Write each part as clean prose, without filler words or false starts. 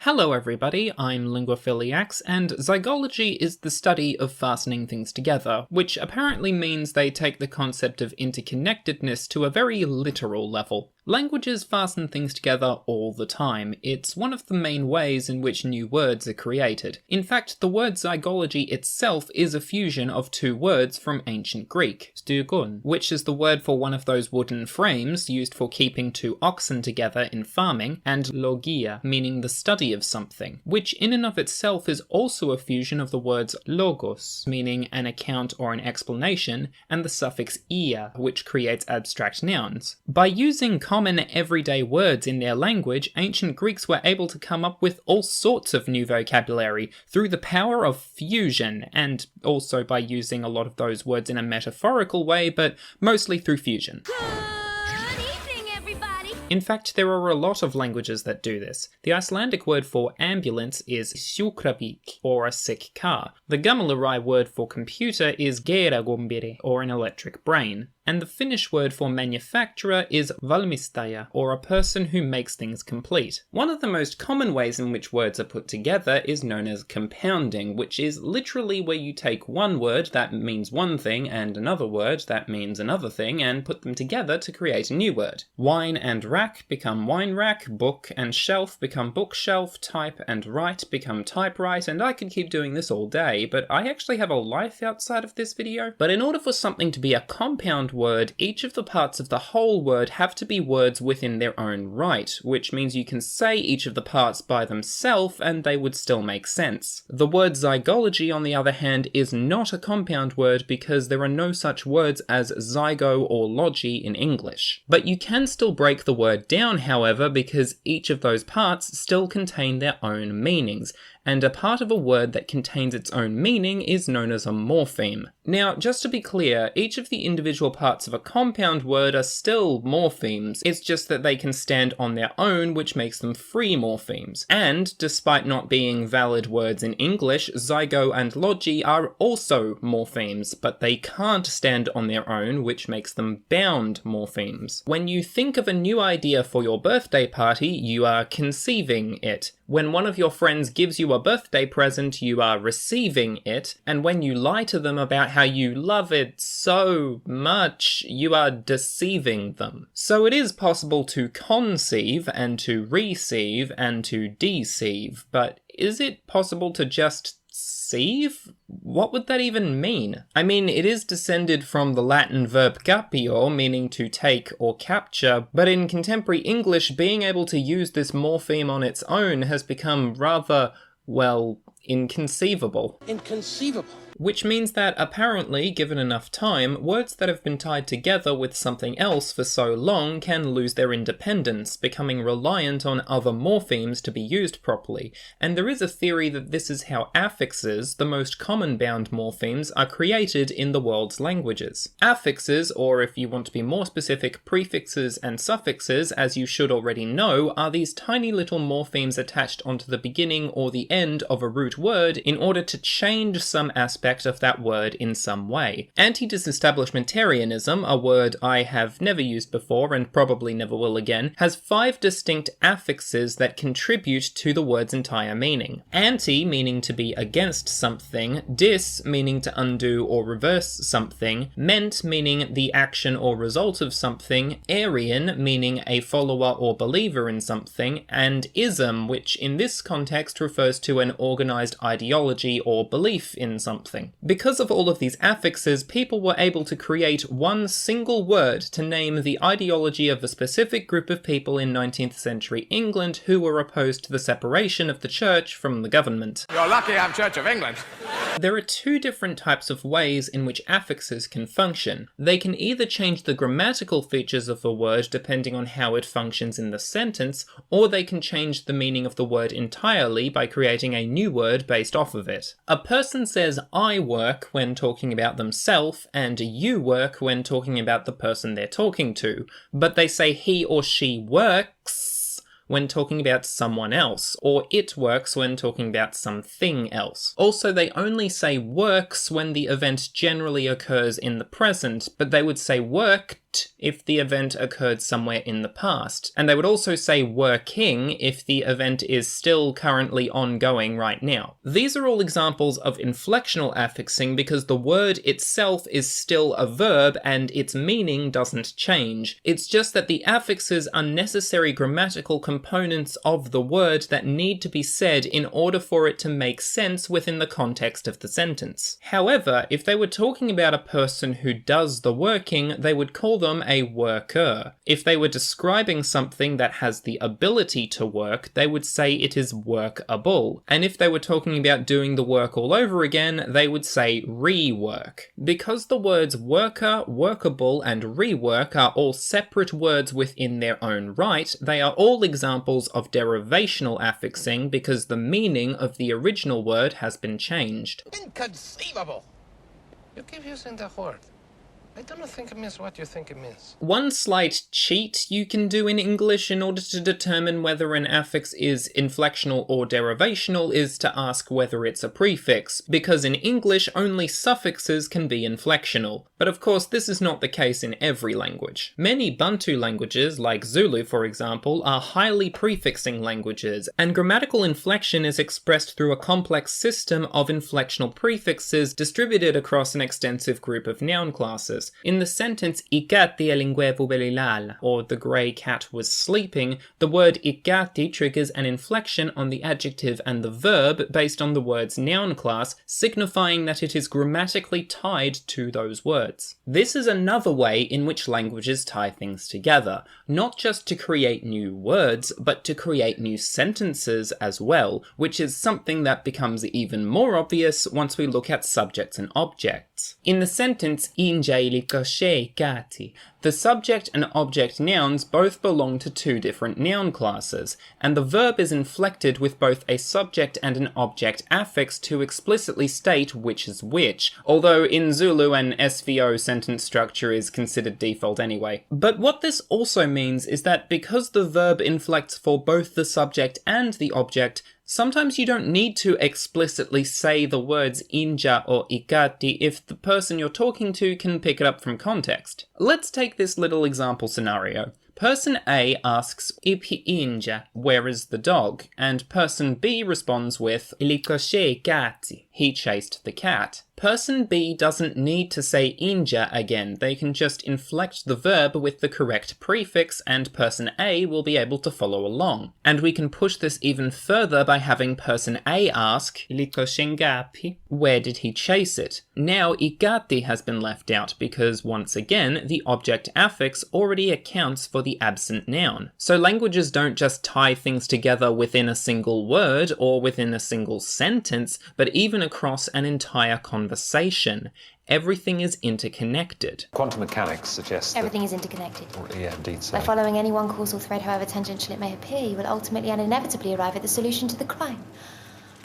Hello everybody, I'm LinguaPhiliax, and Zygology is the study of fastening things together, which apparently means they take the concept of interconnectedness to a very literal level. Languages fasten things together all the time. It's one of the main ways in which new words are created. In fact, the word zygology itself is a fusion of two words from ancient Greek, stygon, which is the word for one of those wooden frames used for keeping two oxen together in farming, and logia, meaning the study of something, which in and of itself is also a fusion of the words logos, meaning an account or an explanation, and the suffix ia, which creates abstract nouns. By using common everyday words in their language, ancient Greeks were able to come up with all sorts of new vocabulary through the power of fusion, and also by using a lot of those words in a metaphorical way, but mostly through fusion. In fact, there are a lot of languages that do this. The Icelandic word for ambulance is sjúkrabíll, or a sick car. The Gumalarai word for computer is geiragombiri, or an electric brain. And the Finnish word for manufacturer is valmistaja, or a person who makes things complete. One of the most common ways in which words are put together is known as compounding, which is literally where you take one word that means one thing and another word that means another thing and put them together to create a new word. Wine and rack become wine rack, book and shelf become bookshelf, type and write become typewrite, and I could keep doing this all day, but I actually have a life outside of this video. But in order for something to be a compound word, each of the parts of the whole word have to be words within their own right, which means you can say each of the parts by themselves and they would still make sense. The word zygology, on the other hand, is not a compound word because there are no such words as zygo or logy in English. But you can still break the word down, however, because each of those parts still contain their own meanings, and a part of a word that contains its own meaning is known as a morpheme. Now, just to be clear, each of the individual parts of a compound word are still morphemes, it's just that they can stand on their own, which makes them free morphemes. And, despite not being valid words in English, zygo and logy are also morphemes, but they can't stand on their own, which makes them bound morphemes. When you think of a new idea for your birthday party, you are conceiving it. When one of your friends gives you a birthday present, you are receiving it, and when you lie to them about how you love it so much, you are deceiving them. So it is possible to conceive, and to receive, and to deceive, but is it possible to just sieve? What would that even mean? I mean, it is descended from the Latin verb capio, meaning to take or capture, but in contemporary English, being able to use this morpheme on its own has become rather, well, inconceivable. Inconceivable. Which means that, apparently, given enough time, words that have been tied together with something else for so long can lose their independence, becoming reliant on other morphemes to be used properly. And there is a theory that this is how affixes, the most common bound morphemes, are created in the world's languages. Affixes, or if you want to be more specific, prefixes and suffixes, as you should already know, are these tiny little morphemes attached onto the beginning or the end of a root word in order to change some aspect of that word in some way. Anti-disestablishmentarianism, a word I have never used before and probably never will again, has 5 distinct affixes that contribute to the word's entire meaning. Anti meaning to be against something, dis meaning to undo or reverse something, ment meaning the action or result of something, Arian meaning a follower or believer in something, and ism, which in this context refers to an organized ideology or belief in something. Because of all of these affixes, people were able to create one single word to name the ideology of a specific group of people in 19th century England who were opposed to the separation of the church from the government. You're lucky I'm Church of England. There are 2 different types of ways in which affixes can function. They can either change the grammatical features of a word depending on how it functions in the sentence, or they can change the meaning of the word entirely by creating a new word based off of it. A person says I work when talking about themselves, and you work when talking about the person they're talking to, but they say he or she works when talking about someone else, or it works when talking about something else. Also, they only say works when the event generally occurs in the present, but they would say worked if the event occurred somewhere in the past. And they would also say working if the event is still currently ongoing right now. These are all examples of inflectional affixing because the word itself is still a verb and its meaning doesn't change. It's just that the affixes are necessary grammatical components of the word that need to be said in order for it to make sense within the context of the sentence. However, if they were talking about a person who does the working, they would call them a worker. If they were describing something that has the ability to work, they would say it is workable. And if they were talking about doing the work all over again, they would say rework. Because the words worker, workable, and rework are all separate words within their own right, they are all examples of derivational affixing because the meaning of the original word has been changed. Inconceivable! You keep using the word. I don't think it means what you think it means. One slight cheat you can do in English in order to determine whether an affix is inflectional or derivational is to ask whether it's a prefix, because in English only suffixes can be inflectional. But of course this is not the case in every language. Many Bantu languages, like Zulu for example, are highly prefixing languages, and grammatical inflection is expressed through a complex system of inflectional prefixes distributed across an extensive group of noun classes. In the sentence "Ikati LinguaPhiliax," or the grey cat was sleeping, the word ikati triggers an inflection on the adjective and the verb based on the word's noun class, signifying that it is grammatically tied to those words. This is another way in which languages tie things together, not just to create new words, but to create new sentences as well, which is something that becomes even more obvious once we look at subjects and objects. In the sentence "Inja Zygology," the subject and object nouns both belong to two different noun classes, and the verb is inflected with both a subject and an object affix to explicitly state which is which, although in Zulu an SVO sentence structure is considered default anyway. But what this also means is that because the verb inflects for both the subject and the object, sometimes you don't need to explicitly say the words inja or ikati if the person you're talking to can pick it up from context. Let's take this little example scenario. Person A asks, "Ipi inja, where is the dog?" And person B responds with, "Ilikoshe kati, he chased the cat." Person B doesn't need to say inja again, they can just inflect the verb with the correct prefix and person A will be able to follow along. And we can push this even further by having person A ask, "Ilikoshengapi, where did he chase it?" Now ikati has been left out because once again the object affix already accounts for the absent noun. So languages don't just tie things together within a single word or within a single sentence, but even across an entire conversation. Everything is interconnected. Quantum mechanics suggests that everything is interconnected. Yeah, indeed so. By following any one causal thread, however tangential it may appear, you will ultimately and inevitably arrive at the solution to the crime.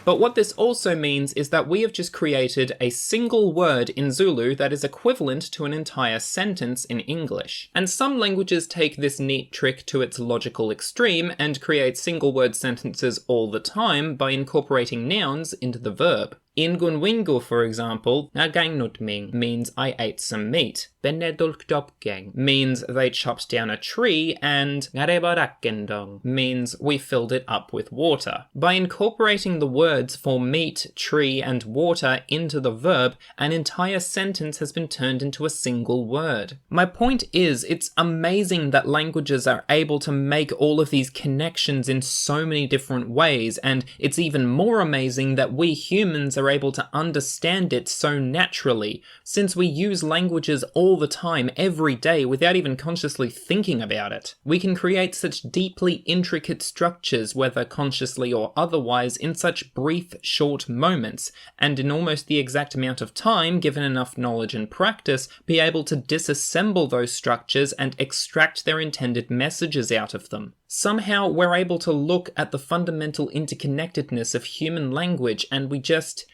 But what this also means is that we have just created a single word in Zulu that is equivalent to an entire sentence in English. And some languages take this neat trick to its logical extreme and create single word sentences all the time by incorporating nouns into the verb. In Gunwingu, for example, "Nagangnutming" means I ate some meat. "Benedulktopgang" means they chopped down a tree, and "Ngarebarakendong" means we filled it up with water. By incorporating the words for meat, tree, and water into the verb, an entire sentence has been turned into a single word. My point is, it's amazing that languages are able to make all of these connections in so many different ways, and it's even more amazing that we humans are able to understand it so naturally, since we use languages all the time, every day, without even consciously thinking about it. We can create such deeply intricate structures, whether consciously or otherwise, in such brief, short moments, and in almost the exact amount of time, given enough knowledge and practice, be able to disassemble those structures and extract their intended messages out of them. Somehow we're able to look at the fundamental interconnectedness of human language and we just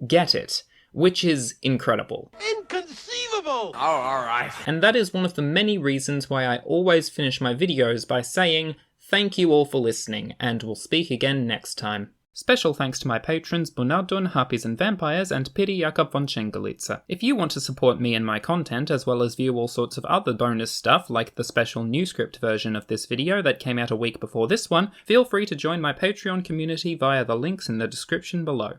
get it, which is incredible. Inconceivable! Oh, all right. And that is one of the many reasons why I always finish my videos by saying, Thank you all for listening, and we'll speak again next time. Special thanks to my patrons Bunadun, Harpies and Vampires, and Piri Jakob von Schengelitzer. If you want to support me and my content, as well as view all sorts of other bonus stuff, like the special new script version of this video that came out a week before this one, feel free to join my Patreon community via the links in the description below.